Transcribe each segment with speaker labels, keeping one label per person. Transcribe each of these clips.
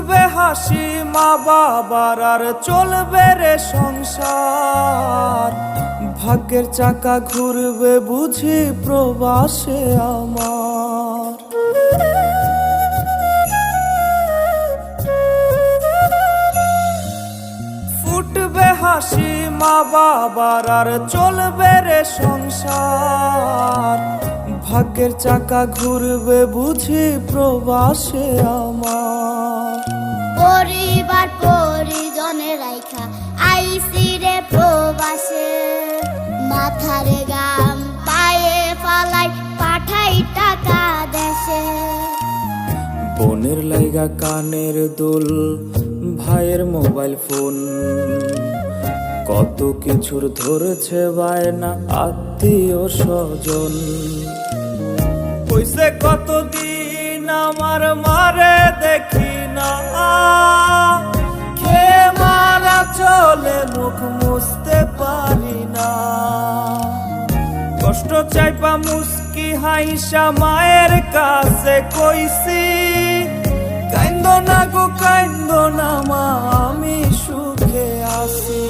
Speaker 1: ফুটবে হাসি মা বাবার আর চলবে রে সংসার। ভাগ্যের চাকা ঘুরবে বুঝি প্রবাসে আমার। ফুটবে হাসি মা বাবার আর চলবে রে সংসার। ভাগ্যের চাকা ঘুরবে বুঝি প্রবাসে আমার।
Speaker 2: পরিবার পরিজনে রাইখা আইসি রে প্রবাসে, মাথারে গাম পায়ে ফালাই পাঠাই টাকা দেশে।
Speaker 1: বোনের লাইগা কানের দুল, ভাইয়ের মোবাইল ফোন, কত কিছুর ধরেছে বায়না আত্মীয় স্বজন। কইছে কতদিন আমার মারে দেখি না, খেয়ে মারা চলে মুখ মুছতে পারি না। কষ্ট চাইপা মুস্কি হাইসা মায়ের কাছে কইছি, কাইন্দো না গো কাইন্দো না মা, আমি সুখে আছি।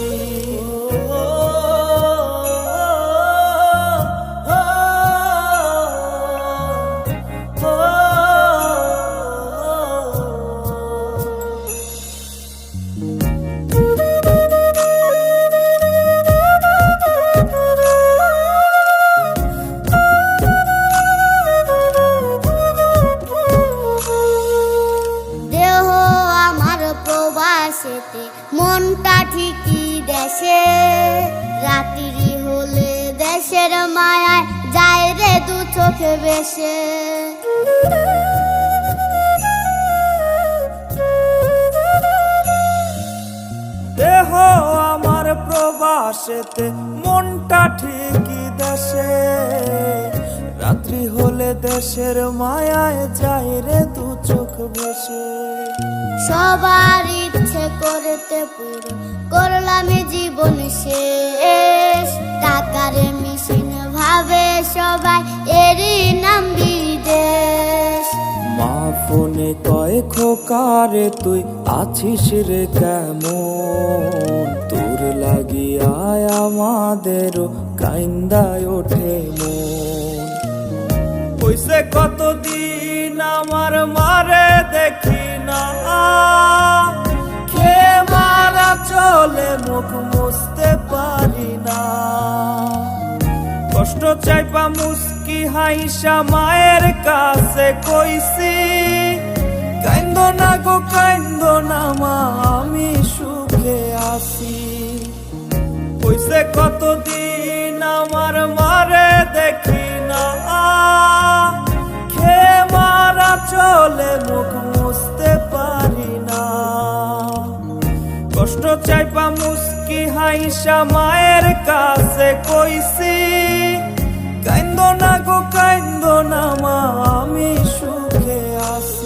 Speaker 2: মনটা ঠিকই দেশে, রাত্রি হলে দেশের মায়ায় যায় রে দু চোখে বেশে।
Speaker 1: দেহ আমার প্রবাসেতে, মনটা ঠিকই দেশে, রাত্রি হলে দেশের মায়ায় যায় রে দু চোখ ভেসে।
Speaker 2: সবার ইচ্ছে করতে পুরো করলাম জীবন শেষ, টাকার মেশিন ভাবে সবাই এরই নাম বিদেশ।
Speaker 1: মা ফোনে কয় খোকারে তুই আছিস রে কেমন, তোর লাগিয়ায় আমাদেরও কাইন্দায় ওঠে মন। কইছে কতদিন আমার মারে দেখি না, খেয়ে মারা চলে মুখ মুছতে পারি না। কষ্ট চাইপা মুস্কি হাইসা মায়ের কাছে কইছি, কাইন্দো না গো কাইন্দো না মা, আমি সুখে আছি। কইছে কতদিন আমার মারে দেখি না, খেয়ে মারা চলে মুখ মুছতে পারি না। কষ্ট চাইপা মুস্কি হাইসা মায়ের কাছে কইছি, কাইন্দো না গো কাইন্দো না মা, আমি সুখে আছি।